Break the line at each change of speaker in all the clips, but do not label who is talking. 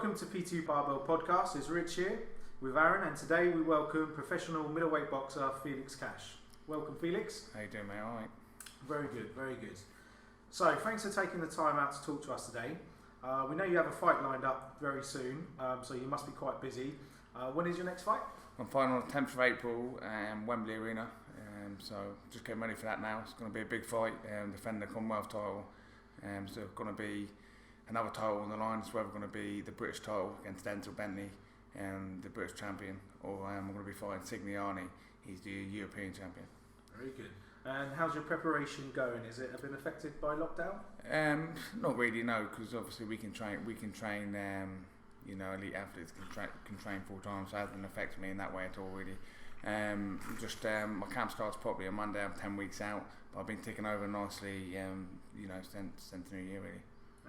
Welcome to P2 Barbell Podcast. It's Rich here with Aaron, and today we welcome professional middleweight boxer Felix Cash. Welcome, Felix.
How you doing, mate? All right.
Very good, very good. So, thanks for taking the time out to talk to us today. We know you have a fight lined up very soon, so you must be quite busy. When is your next fight?
I'm fighting on the 10th of April, Wembley Arena. So just getting ready for that now. It's going to be a big fight, defending the Commonwealth title. So it's going to be another title on the line. It's whether going to be the British title against Denzel Bentley, the British champion, or I'm going to be fighting Signiani. He's the European champion.
Very good. And how's your preparation going? Has it been affected by lockdown?
Not really, no, because obviously we can train. Elite athletes can train full time, so it hasn't affected me in that way at all, really. My camp starts probably on Monday. I'm 10 weeks out, but I've been ticking over nicely. Since the new year, really.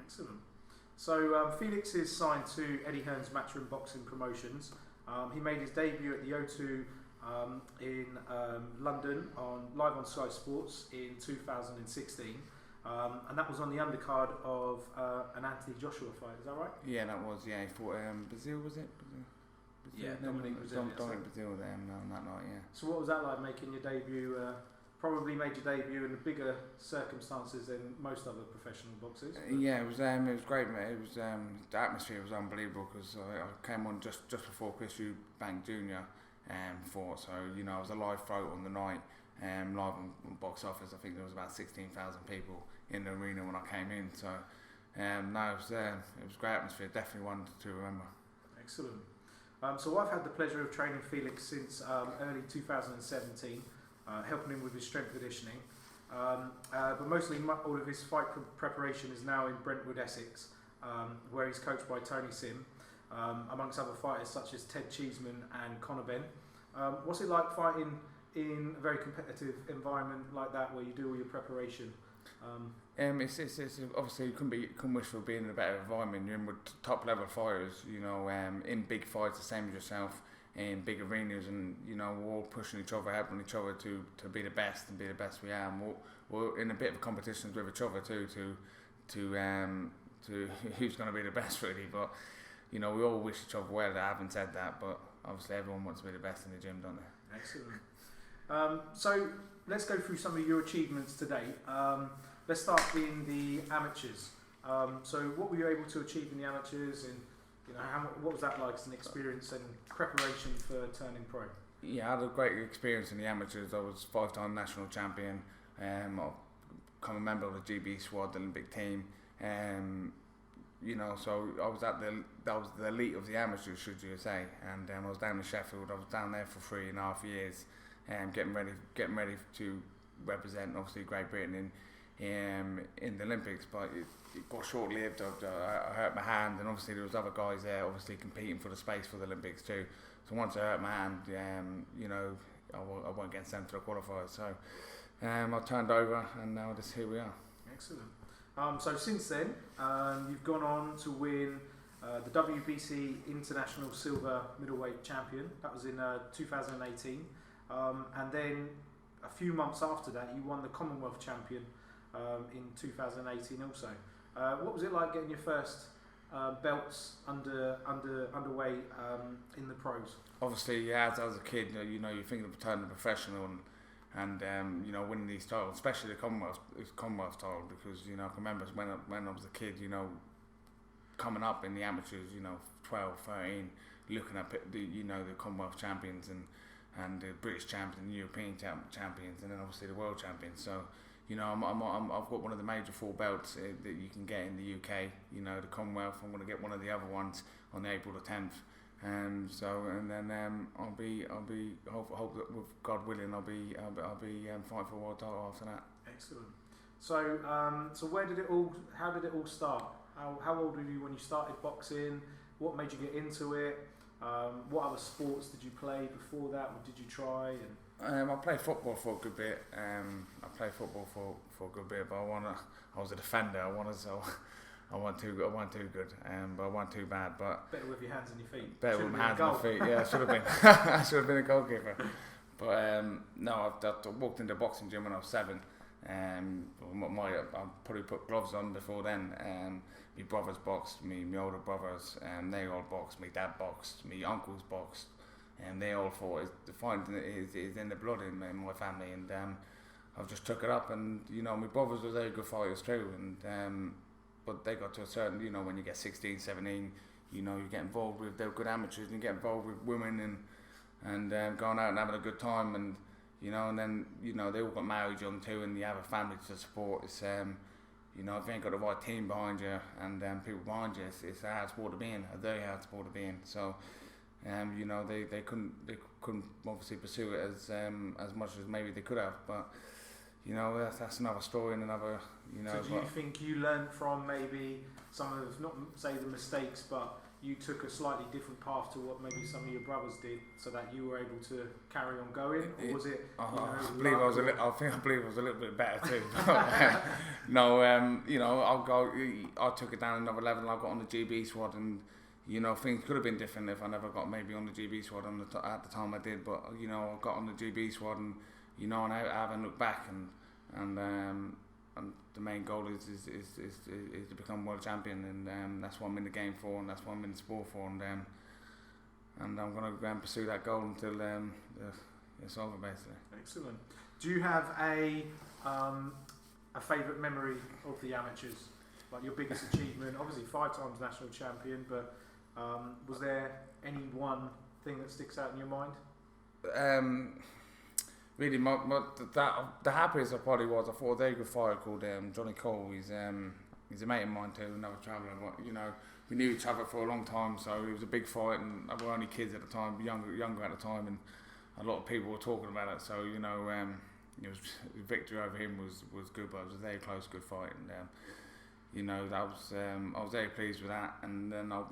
Excellent. So Felix is signed to Eddie Hearn's Matchroom Boxing Promotions. He made his debut at the O2 in London live on Sky Sports in 2016, and that was on the undercard of an Anthony Joshua fight. Is that right?
Yeah, that was. Yeah, he fought Brazil, was it?
Yeah, Dominic Brazil.
Dominic Brazil there on that night. Yeah.
So what was that like, making your debut? Probably made your debut in bigger circumstances than most other professional boxers.
Yeah, it was great, mate. It was the atmosphere was unbelievable because I came on just before Chris Eubank Jr. Fought, so it was a live throat on the night, live on box office. I think there was about 16,000 people in the arena when I came in. So it was a great atmosphere. Definitely one to remember.
Excellent. So I've had the pleasure of training Felix since early 2017. Helping him with his strength conditioning, but mostly all of his fight preparation is now in Brentwood, Essex, where he's coached by Tony Sim, amongst other fighters such as Ted Cheeseman and Conor Benn. What's it like fighting in a very competitive environment like that, where you do all your preparation?
It's obviously you couldn't wish for being in a better environment. You're in with top level fighters, in big fights the same as yourself, in big arenas, and we're all pushing each other, helping each other to be the best and be the best we are. And we're in a bit of a competition with each other too to who's going to be the best, really. But we all wish each other well. I haven't said that, but obviously everyone wants to be the best in the gym, don't they?
Excellent. So let's go through some of your achievements today. Let's start in the amateurs. So what were you able to achieve in the amateurs, and what was that like as an experience and preparation for turning pro?
Yeah, I had a great experience in the amateurs. I was 5-time national champion. I've become a member of the GB squad, the Olympic team. So I was that was the elite of the amateurs, should you say? And I was down in Sheffield. I was down there for 3.5 years, getting ready to represent obviously Great Britain in the Olympics, but it got short-lived. I hurt my hand, and obviously there was other guys there obviously competing for the space for the Olympics too. So once I hurt my hand, I won't get sent to the qualifiers. So I turned over, and now here we are.
Excellent. So since then, you've gone on to win the WBC International Silver Middleweight Champion. That was in 2018, and then a few months after that, you won the Commonwealth Champion in 2018 also. What was it like getting your first belts underway in the pros?
Obviously, yeah, as a kid, you think of turning professional and winning these titles, especially the Commonwealth title, because I can remember when I was a kid, coming up in the amateurs, 12, 13, looking at the Commonwealth champions and the British champions, the European champions, and then obviously the world champions. So I've got one of the major 4 belts that you can get in the UK. The Commonwealth. I'm going to get one of the other ones on April the 10th. Hope that with God willing, I'll be fighting for a world title after that.
Excellent. So how did it all start? How old were you when you started boxing? What made you get into it? What other sports did you play before that? What did you try?
I played football for a good bit. But I was a defender. I wasn't too good, but I wasn't too bad. But
better with your hands and your feet.
Better with my hands and my feet. Yeah, I should have been. I should have been a goalkeeper. But no, I walked into a boxing gym when I was 7, I probably put gloves on before then. My brothers boxed, my older brothers, they all boxed. My dad boxed, my uncles boxed, and they all fought. The fighting is in the blood in my family, and I've just took it up. And my brothers were very good fighters too, and but they got to a certain, when you get 16, 17, you get involved with, they're good amateurs, and you get involved with women and going out and having a good time, and and then they all got married young too, and you have a family to support. It's if you ain't got the right team behind you and people behind you, it's a hard sport to be in, a very hard sport to be in. So they couldn't obviously pursue it as much as maybe they could have, but that's another story and another.
So do you think you learned from maybe some of, not say the mistakes, but you took a slightly different path to what maybe some of your brothers did, so that you were able to carry on going, or was it? I believe I was
a little bit better too. No, I took it down another level. I got on the GB squad, and things could have been different if I never got maybe on the GB squad at the time I did. But I got on the GB squad, and and I haven't looked back, and the main goal is to become world champion, and that's what I'm in the game for, and that's what I'm in the sport for, and I'm going to go and pursue that goal until it's over, basically.
Excellent. Do you have a favourite memory of the amateurs, like your biggest achievement? Obviously 5 times national champion, but was there any one thing that sticks out in your mind?
Really, the happiest I probably was, I fought a very good fighter called Johnny Cole. He's a mate of mine too, another traveller. But we knew each other for a long time, so it was a big fight, and we were only kids at the time, younger at the time, and a lot of people were talking about it. So it was victory over him was good, but it was a very close, good fight, and I was very pleased with that. And then that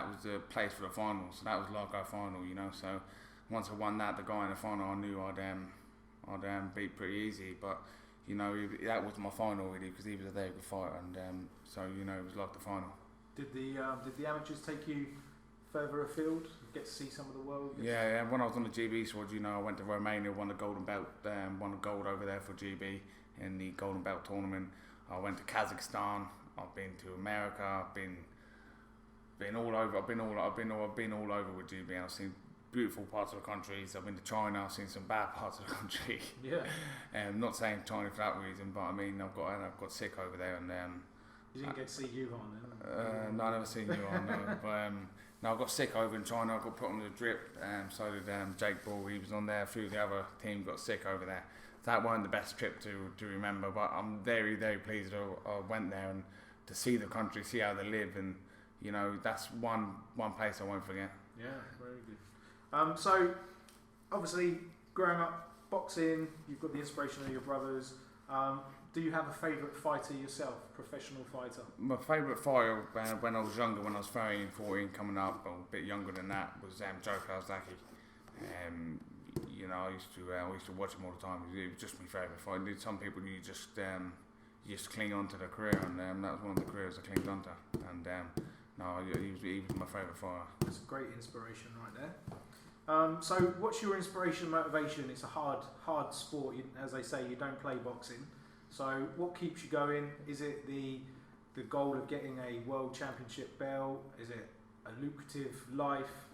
was the place for the final, so that was like our final, so. Once I won that, the guy in the final, I knew I'd beat pretty easy. But that was my final really, because he was a very good fighter, and so it was like the final.
Did the amateurs take you further afield? Get to see some of the world?
Yeah. When I was on the GB squad, I went to Romania, won the golden belt, won the gold over there for GB in the golden belt tournament. I went to Kazakhstan. I've been to America. I've been all over. I've been all over with GB, and I've seen beautiful parts of the countries. I've been to China. I've seen some bad parts of the country.
Yeah.
Not saying China for that reason, but I mean I've got sick over there, and
you didn't get to see Yuhan then?
No, I never seen Yuhan. No, but no, I got sick over in China. I got put on the drip. So did Jake Ball. He was on there. A few of the other team got sick over there. That wasn't the best trip to remember, but I'm very, very pleased I went there, and to see the country, see how they live, and that's one place I won't forget.
Yeah, very good. So, obviously, growing up boxing, you've got the inspiration of your brothers. Do you have a favourite fighter yourself, professional fighter?
My favourite fighter when I was younger, when I was 13, 14, coming up, or a bit younger than that, was Joe Kawasaki. I used to watch him all the time. It was just my favourite fighter. Some people you just cling on to their career, and that was one of the careers I clinged on to. And he was my favourite fighter.
It's a great inspiration right there. So what's your inspiration, motivation? It's a hard sport. As they say, you don't play boxing. So what keeps you going? Is it the goal of getting a world championship belt? Is it a lucrative life,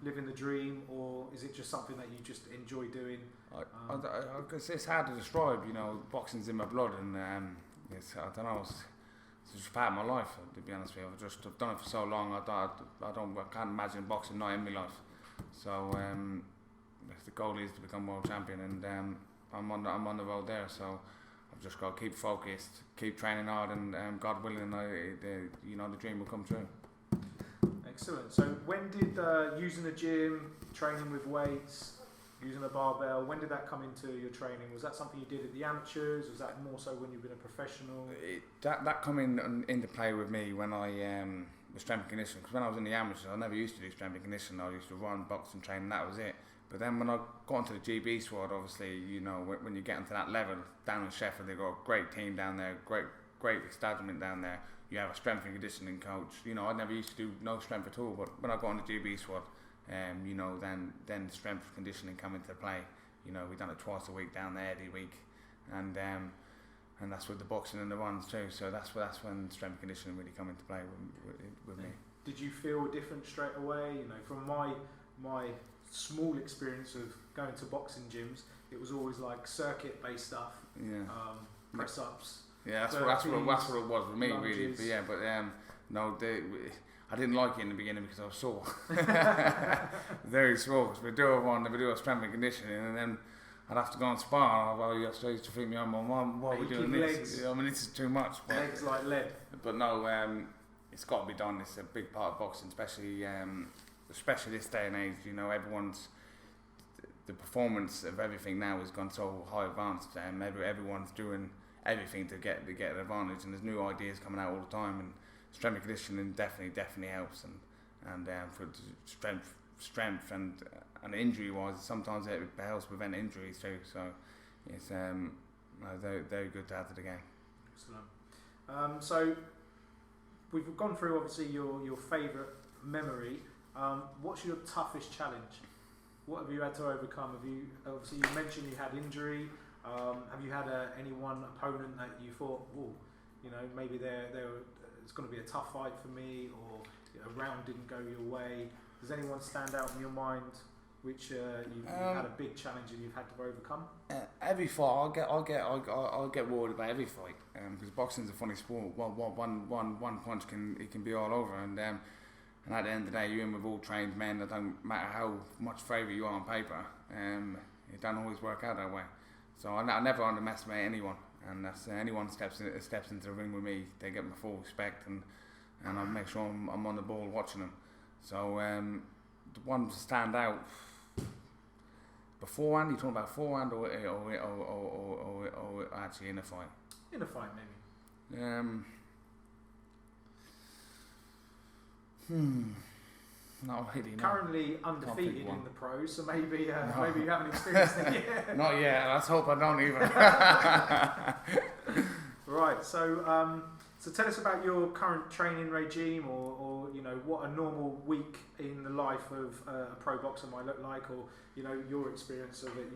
living the dream, or is it just something that you just enjoy doing?
It's hard to describe. Boxing's in my blood, and I don't know. It's just part of my life, to be honest with you. I've done it for so long. I can't imagine boxing not in my life. So the goal is to become world champion, and I'm on the road there. So I've just got to keep focused, keep training hard, and God willing, the dream will come true.
Excellent. So when did using the gym, training with weights, using a barbell, when did that come into your training? Was that something you did at the amateurs? Was that more so when you've been a professional?
That come into play with me when I was strength and conditioning, because when I was in the amateurs I never used to do strength and conditioning. I used to run, box and train, and that was it. But then when I got into the GB squad, obviously when you get into that level down in Sheffield, they've got a great team down there, great establishment down there. You have a strength and conditioning coach. I never used to do no strength at all, but when I got on the GB squad, then strength and conditioning come into play. We done it twice a week down there every week, and that's with the boxing and the runs too. So that's when strength and conditioning really come into play with me.
Did you feel different straight away? You know, from my small experience of going to boxing gyms, it was always like circuit based stuff.
Yeah.
Press ups.
Yeah, that's what it was with me, lunges. Really. But yeah, no, I didn't like it in the beginning because I was sore, very sore. Because we do a strength and conditioning, and then I'd have to go and spar. Well, you used to think, Mum, why are we doing this?
Legs.
I mean, this is too much. But,
legs like lead.
But no, it's got to be done. It's a big part of boxing, especially this day and age. You know, the performance of everything now has gone so high advanced, and everyone's doing everything to get an advantage, and there's new ideas coming out all the time, and strength and conditioning definitely helps, and for strength and injury wise, sometimes it helps prevent injuries too. So it's very good to add to the game.
Excellent. So we've gone through obviously your favourite memory. What's your toughest challenge? What have you had to overcome? You mentioned you had injury. Have you had any one opponent that you thought, oh, you know, maybe it's going to be a tough fight for me, or a round didn't go your way? Does anyone stand out in your mind which you've had a big challenge and you've had to overcome?
Every fight, I'll get worried about every fight, because boxing's a funny sport. One punch can be all over, and at the end of the day, you're in with all trained men. It don't matter how much favourite you are on paper. It don't always work out that way. So I never underestimate anyone, and that's anyone steps into the ring with me, they get my full respect, and I make sure I'm on the ball watching them. So the ones that stand out beforehand, you talking about beforehand or actually in a fight?
In a fight, maybe.
Not really.
Currently undefeated in the pros, so maybe you haven't experienced it yet.
Not yet. Let's hope I don't even.
Right. So tell us about your current training regime, or you know, what a normal week in the life of a pro boxer might look like, or you know, your experience of it.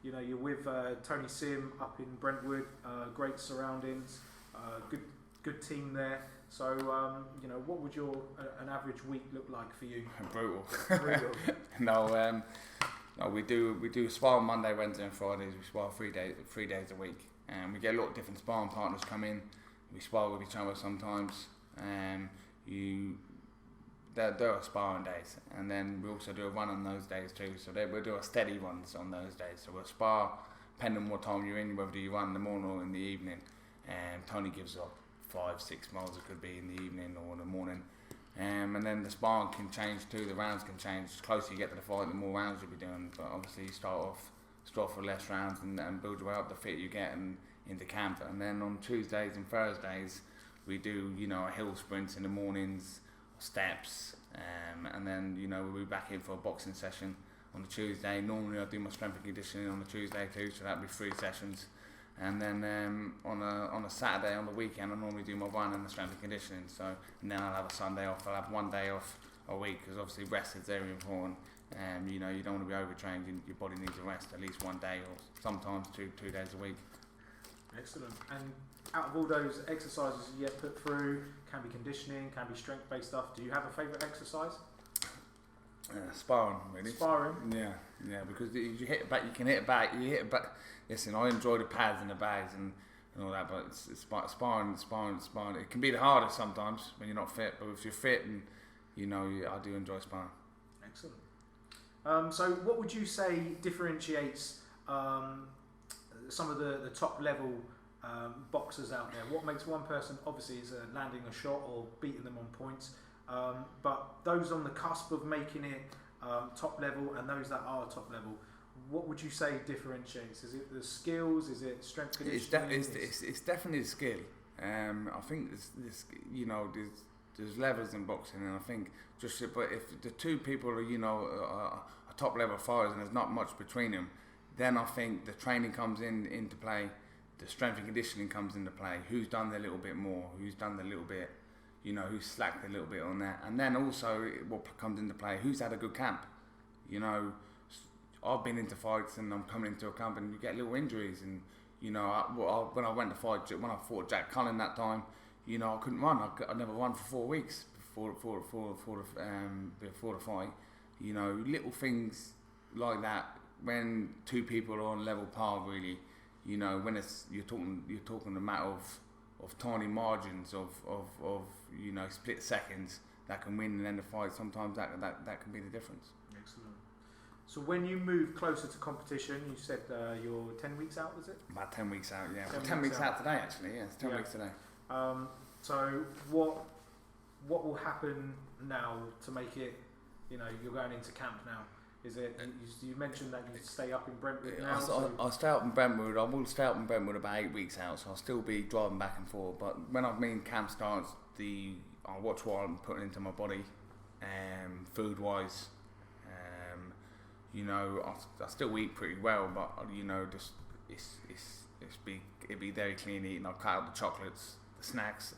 You know, you're with Tony Sim up in Brentwood. Great surroundings. Good team there. So, you know, what would an average week look like for you?
Brutal. No, we do spar on Monday, Wednesday and Fridays. We spar 3 days a week. And we get a lot of different sparring partners come in. We spar with each other sometimes. There are sparring days. And then we also do a run on those days too. So we'll do a steady runs on those days. So we'll spar, depending on what time you're in, whether you run in the morning or in the evening. And Tony gives up 5-6 miles, it could be in the evening or in the morning, and then the sparring can change too. The rounds can change. The closer you get to the fight, the more rounds you'll be doing. But obviously, you start off with less rounds and build your way up the fitter you get into camp. And then on Tuesdays and Thursdays, we do a hill sprints in the mornings, steps, and then we'll be back in for a boxing session on the Tuesday. Normally, I do my strength and conditioning on the Tuesday too, so that'll be 3 sessions. And then on a Saturday, on the weekend, I normally do my run and the strength and conditioning. So, and then I'll have a Sunday off. I'll have 1 day off a week, because obviously rest is very important. You don't want to be overtrained. Your body needs a rest, at least 1 day, or sometimes two days a week.
Excellent. And out of all those exercises you get put through, can be conditioning, can be strength-based stuff. Do you have a favourite exercise?
Sparring, really.
Sparring?
Yeah, because you hit it back, you can hit it back. Listen, I enjoy the pads and the bags and all that, but it's sparring. It can be the hardest sometimes when you're not fit, but if you're fit, and I do enjoy sparring.
Excellent. So what would you say differentiates some of the top level boxers out there? What makes one person, obviously, is landing a shot or beating them on points, but those on the cusp of making it top level and those that are top level, what would you say differentiates? Is it the skills? Is it strength conditioning?
It's definitely the skill. I think there's levels in boxing, and I think but if the two people are top level fighters and there's not much between them, then I think the training comes into play, the strength and conditioning comes into play. Who's done a little bit more? Who's done a little bit? Who's slacked a little bit on that? And then also what comes into play? Who's had a good camp? I've been into fights and I'm coming into a camp and you get little injuries and You know, when I went to fight, when I fought Jack Cullen that time, you know, I couldn't run. I never run for 4 weeks before the fight. You know, little things like that when two people are on level par, really. You know, when you're talking a matter of tiny margins of you know, split seconds that can win and end the fight. Sometimes that can be the difference.
Excellent. So when you move closer to competition, you said you're 10 weeks out, was it?
About 10 weeks out, yeah. 10 weeks out today, actually. Yeah, it's 10 weeks today.
So what will happen now to make it? You know, you're going into camp now. Is it? You mentioned that you stay up in Brentwood now.
I'll stay up in Brentwood. I will stay up in Brentwood about 8 weeks out, so I'll still be driving back and forth. But when I mean camp starts, I'll watch what I'm putting into my body, food wise. You know, I still eat pretty well, but you know, just it'd be very clean eating. I'll cut out the chocolates, the snacks.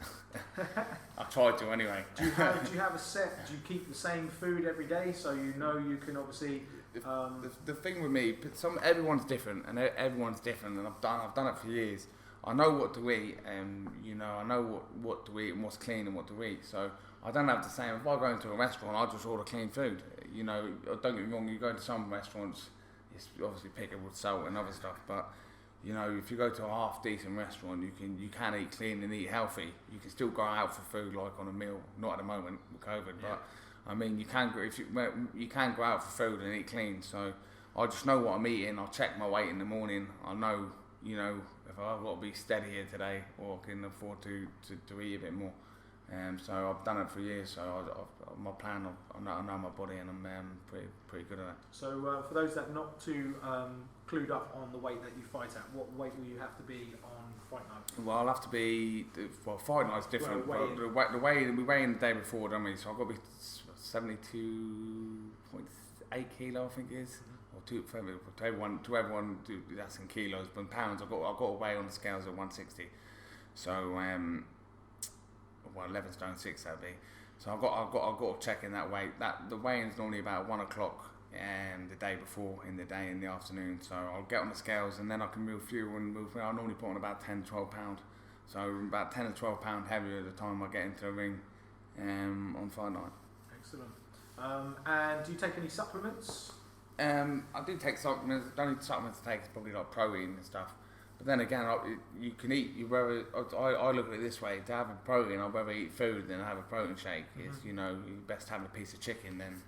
I try to anyway.
Do you have a set? Do you keep the same food every day so you know you can obviously?
The thing with me, everyone's different, and everyone's different, and I've done it for years. I know what to eat, and you know, I know what to eat and what's clean and what to eat. So I don't have the same. If I go into a restaurant, I just order clean food. You know, don't get me wrong. You go to some restaurants, it's obviously pickled with salt and other stuff. But you know, if you go to a half decent restaurant, you can eat clean and eat healthy. You can still go out for food like on a meal. Not at the moment with COVID, but I mean, you can go out for food and eat clean. So I just know what I'm eating. I'll check my weight in the morning. I know, you know, if I've got to be steady here today, or I can afford to eat a bit more. So I've done it for years. So my plan, I know my body, and I'm pretty good at it. So
for those that are not too clued up on the weight that you fight at, what weight will you have to be on fight night?
Well, I'll have to be. Well, fight night's different. Well, the way we weigh in the day before, don't we? So I've got to be 72.8 kilo, I think it is. Or to everyone, that's in kilos, but in pounds, I've got to weigh on the scales at 160. So 11 stone 6 that'd be. So I've got to check in that weight. The weigh-in's normally about 1 o'clock the day before, in the afternoon. So I'll get on the scales, and then I can move fuel and move. I normally put on about 10-12 pound. So about 10 or 12 pound heavier at the time I get into the ring on fight night.
Excellent. And do you take any supplements?
I do take supplements. The only supplements I take is probably like protein and stuff. But then again, you can eat. I look at it this way: to have a protein, I'd rather eat food than have a protein shake. Mm-hmm. It's, you know, you best have a piece of chicken than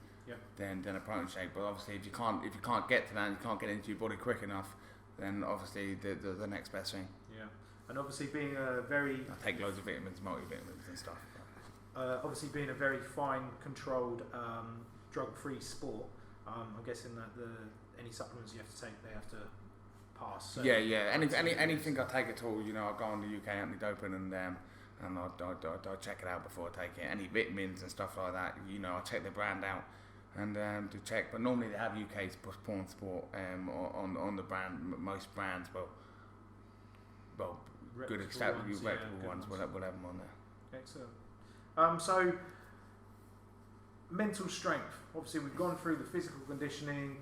a protein shake. But obviously, if you can't get to that, and you can't get into your body quick enough, then obviously the next best thing.
Yeah, and obviously being a very
I take loads of vitamins, multivitamins and stuff.
Obviously being a very fine controlled drug-free sport, I'm guessing that any supplements you have to take, they have to pass.
Yeah. Anything I take at all, you know, I go on the UK anti-doping and I check it out before I take it. Any vitamins and stuff like that, you know, I check the brand out and to check. But normally they have UK Porn Sport on the brand. Most brands, well, good reputable ones will have them on there.
Excellent. So mental strength. Obviously, we've gone through the physical conditioning,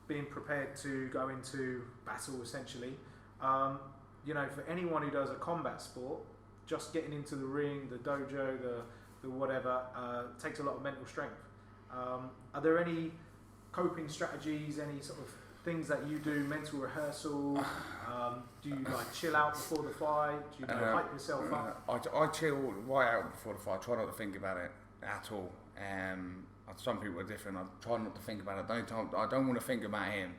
being prepared to go into battle, essentially. You know, for anyone who does a combat sport, just getting into the ring, the dojo, the whatever, takes a lot of mental strength. Are there any coping strategies, any sort of things that you do, mental rehearsal? Do you like chill out before the fight? Do you hype yourself up?
I chill right out before the fight. I try not to think about it at all. Some people are different. I try not to think about it. I don't want to think about him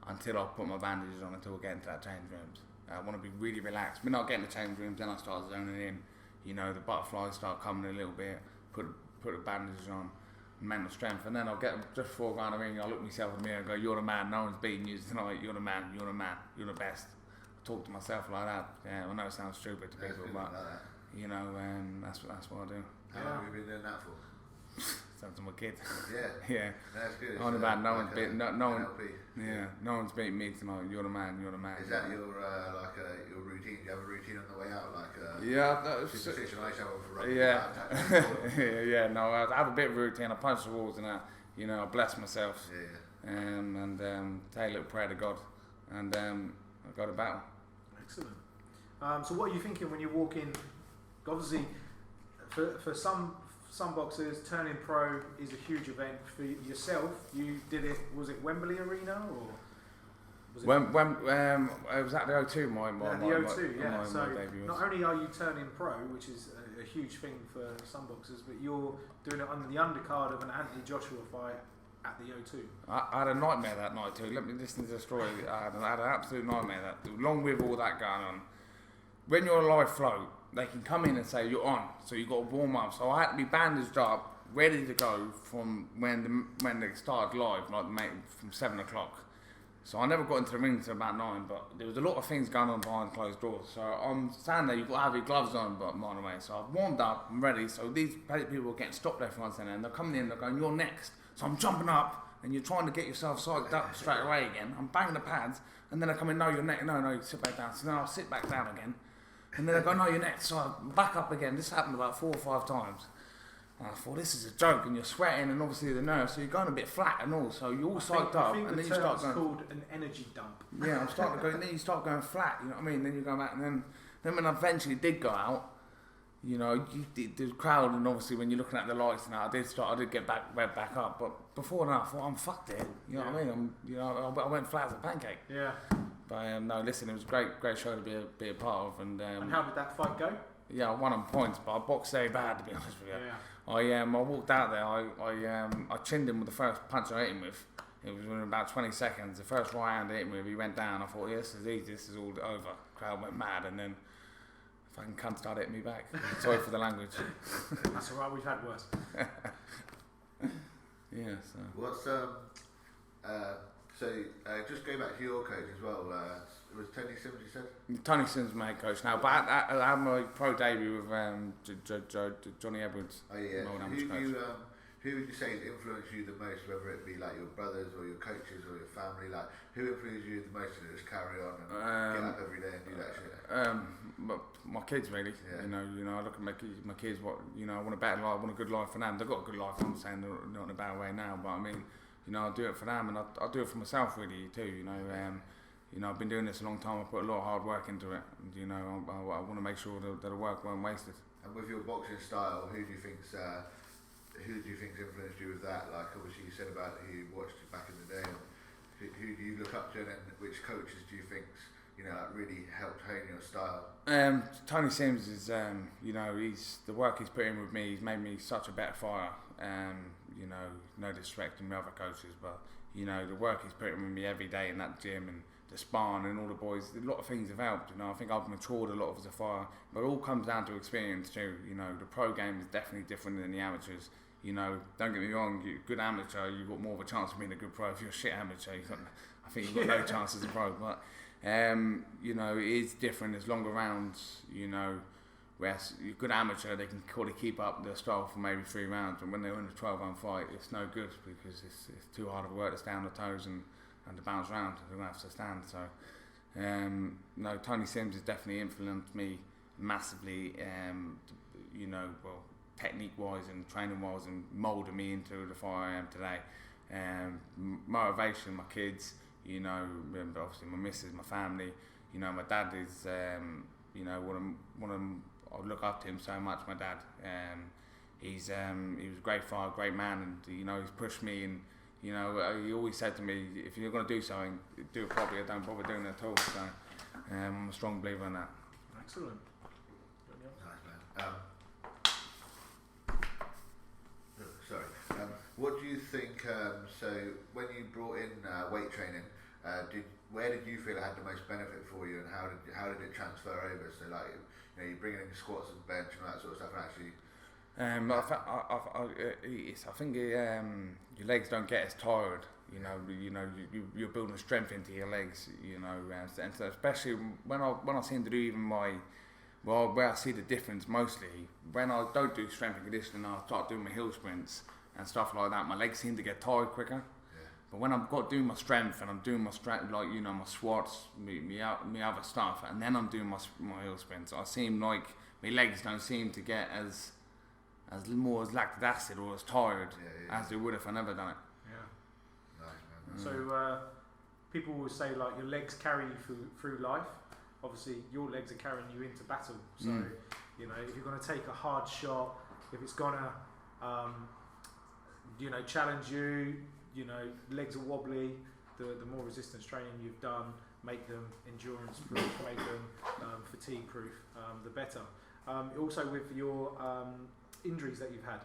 until I put my bandages on, until I get into that change rooms. I want to be really relaxed. When I get in the change rooms, then I start zoning in. You know, the butterflies start coming a little bit. Put the bandages on, mental strength, and then I'll get just before I go in the ring. I look myself in the mirror and go, "You're the man. No one's beating you tonight. You're the man. You're the man. You're the best." I talk to myself like that. Yeah, I know it sounds stupid to people, but you know, that's what I do.
How long have you been doing that for?
Since I'm a kid.
Yeah. That's good.
On about no one's beating me tonight. You're the man. You're the man.
Is that your your routine? Do you have a routine on the way out,
Yeah. No, I have a bit of a routine. I punch the walls and that. You know, I bless myself.
Yeah.
And say a little prayer to God, and I go to battle.
Excellent. So what are you thinking when you walk in? Obviously, for some boxers, turning pro is a huge event. For yourself, you did it. Was it Wembley Arena or? Was it
It was at the O2. My
O2, yeah.
My debut was.
Not only are you turning pro, which is a huge thing for some boxers, but you're doing it under the undercard of an Anthony Joshua fight at the O2.
I had a nightmare that night too. Let me listen to the story. I had an absolute nightmare that, along with all that going on. When you're a live float, they can come in and say you're on, so you've got to warm up. So I had to be bandaged up, ready to go from when they started live, like from 7 o'clock. So I never got into the ring until about 9, but there was a lot of things going on behind closed doors. So I'm standing there, you've got to have your gloves on, but by the way. So I've warmed up, I'm ready. So these people are getting stopped left, right, centre, and they're coming in, they're going, you're next. So I'm jumping up, and you're trying to get yourself psyched up straight away again. I'm banging the pads, and then they come in, no, you're next. No, you sit back down. So then I'll sit back down again. And then they go, no, you're next. So I back up again. This happened about 4 or 5 times. And I thought, this is a joke. And you're sweating and obviously the nerves. So you're going a bit flat and all. So you're all psyched up. And then you start going.
It's called an energy dump.
Yeah, I'm starting to go. And then you start going flat. You know what I mean? Then you go back. And then when I eventually did go out, you know, the crowd, and obviously when you're looking at the lights and that, I did get back up. But before that, I thought, I'm fucked here. You know what I mean? I went flat as a pancake.
Yeah.
But no, listen, it was a great show to be a part of. And
how did that fight go?
Yeah, I won on points, but I boxed very bad, to be honest with you.
Yeah.
I walked out there. I chinned him with the first punch I hit him with. It was within about 20 seconds. The first right hand I hit him with, he went down. I thought, yeah, this is easy. This is all over. Crowd went mad, and then fucking cunt started hitting me back. Sorry for the language.
That's alright. We've had worse.
Yeah. So.
What's just go back to your coach as well. It was Tony Sims, you said?
Tony Sims, my head coach now. But I had my pro debut with Johnny Edwards.
Oh yeah. Who would you say has influenced you the most, whether it be like your brothers or your coaches or your family? Like, who influenced you the most to just carry on and get up every day and do that shit?
My kids really. Yeah. You know, I look at my kids. What I want a better life, I want a good life for them. They've got a good life. I'm saying they're not in a bad way now, but I mean, I do it for them, and I do it for myself really too. I've been doing this a long time. I put a lot of hard work into it. And, I want to make sure that the work won't wasted.
And with your boxing style, who do you think's influenced you with that? Like, obviously you said about who you watched back in the day. Who do you look up to, and which coaches do you think's really helped hone your style?
Tony Sims is, he's the work he's put in with me. He's made me such a better fighter. No disrespect to my other coaches, but the work he's put in with me every day in that gym and the sparring and all the boys, a lot of things have helped. I think I've matured a lot as a fighter, but it all comes down to experience too. The pro game is definitely different than the amateurs. Don't get me wrong, you're a good amateur, you've got more of a chance of being a good pro. If you're a shit amateur, I think you've got no chance as a pro. But it is different. There's longer rounds. Whereas you're a good amateur, they can kind of keep up their style for maybe 3 rounds, and when they're in a 12-round fight, it's no good because it's too hard of work to stay on the toes and to bounce around. They don't have to stand. So, no, Tony Sims has definitely influenced me massively. Technique-wise and training-wise, and moulded me into the fighter I am today. Motivation, my kids, obviously my missus, my family. My dad is, I look up to him so much. My dad, he was a great fighter, great man, and he's pushed me. And he always said to me, if you're going to do something, do it properly. I don't bother doing it at all. So I'm a strong believer in that.
Excellent.
Nice, man. What do you think? So when you brought in weight training, where did you feel it had the most benefit for you, and how did it transfer over? So like, you're bringing in squats and bench and all that sort of stuff, and actually. I think your legs don't get as tired. You're building strength into your legs. And so especially when I seem to do even where I see the difference mostly when I don't do strength and conditioning, I start doing my hill sprints and stuff like that. My legs seem to get tired quicker. Yeah. But when I've got doing my strength and I'm doing my strength, like my squats, me other stuff, and then I'm doing my hill sprints, I seem like my legs don't seem to get as more as lactic acid or as tired as they would if I never done it.
Yeah. Nice, man. So people will say like your legs carry you through life. obviously your legs are carrying you into battle. So
Mm.
you know, if you're going to take a hard shot, if it's going to you know, challenge you, you know, legs are wobbly, the more resistance training you've done, make them endurance proof, make them fatigue proof, the better. Also with your injuries that you've had,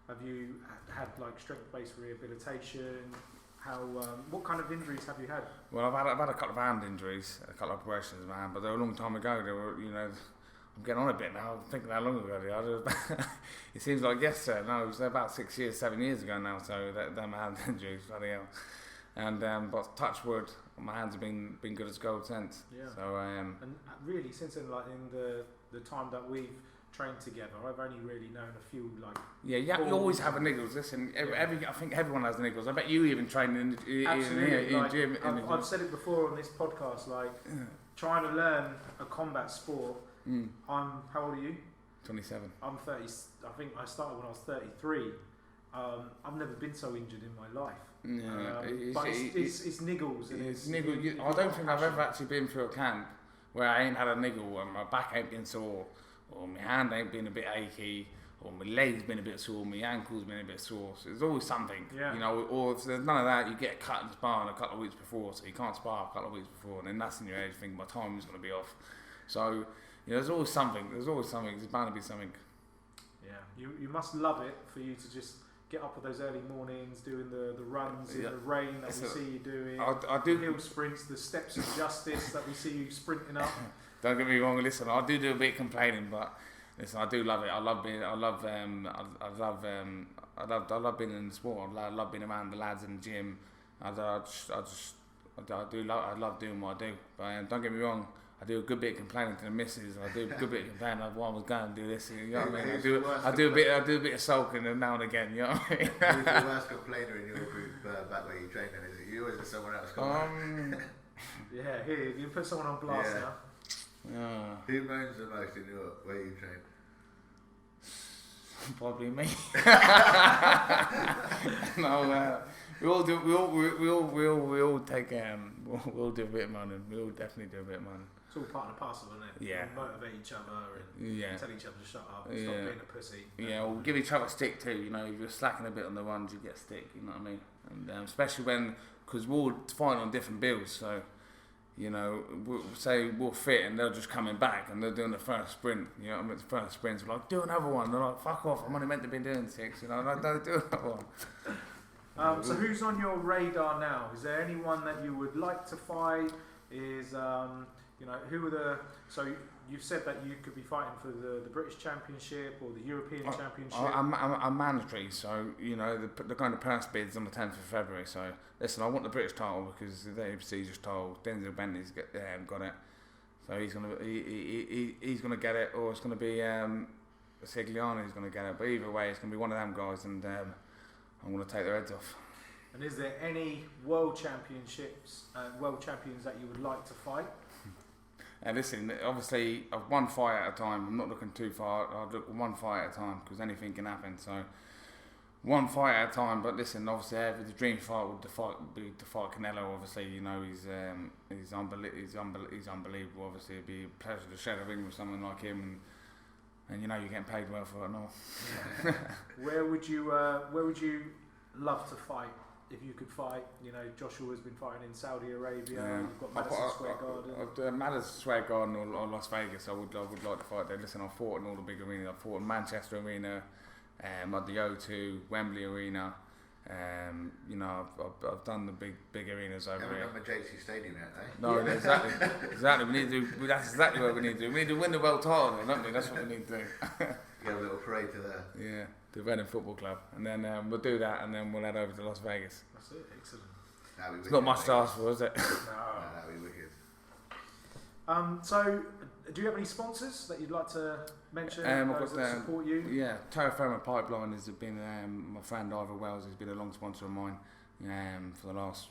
have you had like strength based rehabilitation? How what kind of injuries have you had?
Well, I've had a couple of hand injuries, a couple of operations in my hand, but they were a long time ago. They were, you know, I'm getting on a bit now. I'm thinking how long ago they are. It seems like yesterday. No, it was about 6 years, 7 years ago now. So that my hand injuries, bloody hell. And but touch wood, my hands have been good as gold since.
Yeah.
So
and really since then, like in the time that we've trained together, I've only really known a few like.
yeah, you always have a niggles. Listen, I think everyone has niggles. I bet you even train in
Absolutely.
in gym.
I've said it before on this podcast. Like trying to learn a combat sport. How old are you?
27.
I'm 30. I think I started when I was 33. I've never been so injured in my life.
Yeah,
But it's niggles. And
it's niggle. I don't think I've ever actually been through a camp where I ain't had a niggle and my back ain't been sore, or my hand ain't been a bit achy, or my legs been a bit sore, my ankles been a bit sore. So there's always something,
Yeah.
you know. Or if there's none of that, you get cut and sparring a couple of weeks before, so you can't spar a couple of weeks before, and then that's in your head. You think my time is going to be off. So you know, there's always something. There's bound to be something.
Yeah, you must love it for you to just get up at those early mornings, doing the runs in the rain that we see you doing.
I do
hill sprints, the steps of justice that we see you sprinting up.
Don't get me wrong. Listen, I do a bit of complaining, but listen, I do love it. I love being in the sport. I love being around the lads in the gym. I love doing what I do. But don't get me wrong. I do a good bit of complaining to the missus. I do a good bit of complaining of why I was going to do this. You know what I mean? I do a bit of sulking now and again. You know what I mean?
Who's the worst complainer in your group back where you train? Then is it you or is it someone else?
Yeah, here you put someone on blast now.
Yeah.
Who moans the most in your where you train?
Probably me. No, we all do. We all take. We'll do a bit of moaning. We'll definitely do a bit of moaning.
It's all part and parcel, isn't it?
Yeah.
We motivate each other and tell each other to shut up and stop being a pussy.
Yeah, we'll give each other a stick too. You know, if you're slacking a bit on the runs, you get a stick. You know what I mean? And especially because we're all fighting on different bills, so. You know, we'll fit and they're just coming back and they're doing the first sprint. You know what I mean? The first sprints, we're like, do another one. They're like, fuck off, I'm only meant to be doing 6. You know, don't do another one.
So who's on your radar now? Is there anyone that you would like to fight? Is you know, who are the? So you've said that you could be fighting for the British Championship or the European Championship.
I'm mandatory, so you know the kind of purse bids on the 10th of February. So listen, I want the British title because the prestigious title. Denzel Bentley's got it, so he's gonna get it, or it's gonna be Sigliani's gonna get it. But either way, it's gonna be one of them guys, and I'm gonna take their heads off.
And is there any world championships, world champions that you would like to fight?
Listen, obviously, one fight at a time. I'm not looking too far. I'll look one fight at a time because anything can happen. So, one fight at a time. But listen, obviously, the dream fight would be to fight Canelo. Obviously, you know he's unbelievable. Obviously, it'd be a pleasure to share a ring with someone like him, and you know you're getting paid well for it and all.
Where would you love to fight? If you could fight, you know, Joshua's been fighting in Saudi Arabia.
Yeah.
You've got Madison Square Garden.
Madison Square Garden or Las Vegas. I would like to fight there. Listen, I've fought in all the big arenas. I've fought in Manchester Arena, at the O2, Wembley Arena. You know, I've done the big arenas over here.
Haven't done the JC Stadium yet, eh?
No, exactly. We need to do. That's exactly what we need to do. We need to win the world title, don't we? That's what we need to do.
You have a little parade to there.
Yeah. The Reading Football Club, and then we'll do that, and then we'll head over to Las Vegas.
That's it, excellent.
It's not much to ask for, is it?
No, that'd be wicked.
So, do you have any sponsors that you'd like to mention? Those that support you?
Yeah, Terra Firma Pipeline has been my friend Ivor Wells has been a long sponsor of mine for the last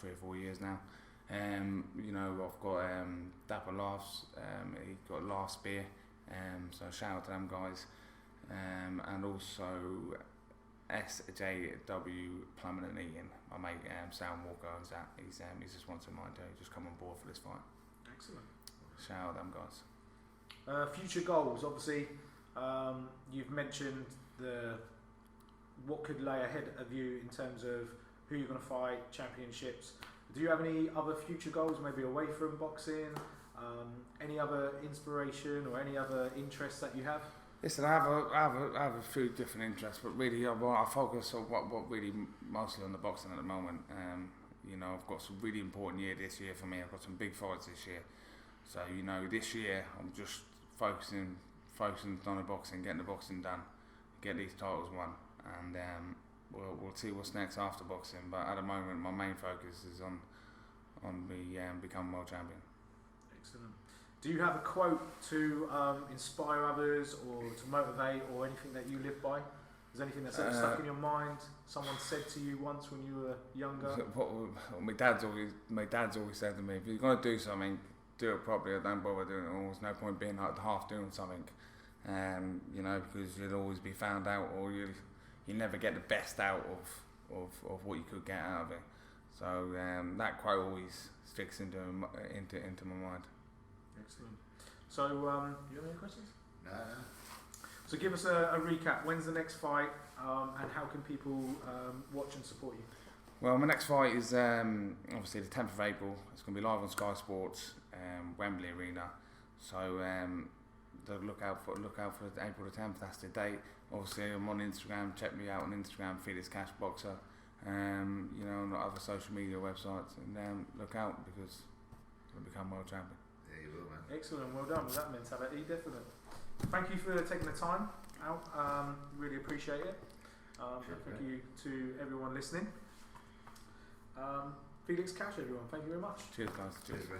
3 or 4 years now. You know, I've got Dapper Laughs, he got Last Beer, so shout out to them guys. And also SJW Plumbing and Eating. My mate Sam Walker owns that. He's a sponsor of mine too. Just come on board for this fight.
Excellent.
shout out them guys.
Future goals, obviously, you've mentioned what could lay ahead of you in terms of who you're going to fight, championships. Do you have any other future goals, maybe away from boxing? Any other inspiration or any other interests that you have?
Listen, I have a few different interests, but really I focus on what really mostly on the boxing at the moment. You know, I've got some really important year this year for me. I've got some big fights this year. So, you know, this year I'm just focusing on the boxing, getting the boxing done, get these titles won, and we'll see what's next after boxing. But at the moment, my main focus is on becoming world champion.
Excellent. Do you have a quote to inspire others or to motivate, or anything that you live by? Is there anything that's ever stuck in your mind? Someone said to you once when you were younger?
What my dad's always said to me: if you're gonna do something, do it properly. Don't bother doing it all. There's no point being like half doing something, you know, because you'll always be found out, or you never get the best out of what you could get out of it. So that quote always sticks into my mind.
Excellent. So, you have any questions?
No.
So give us a recap. When's the next fight, and how can people watch and support you?
Well, my next fight is obviously the 10th of April. It's going to be live on Sky Sports, Wembley Arena. So look out for April the 10th. That's the date. Obviously, I'm on Instagram. Check me out on Instagram, Felix Cash Boxer. You know, on other social media websites, and look out because I'll become world champion.
Yeah, you will, man.
Excellent. Well done with that mentality, definitely. Thank you for taking the time out. Really appreciate it. Thank you to everyone listening. Felix Cash, everyone. Thank you very much.
Cheers, guys.
Cheers, bro.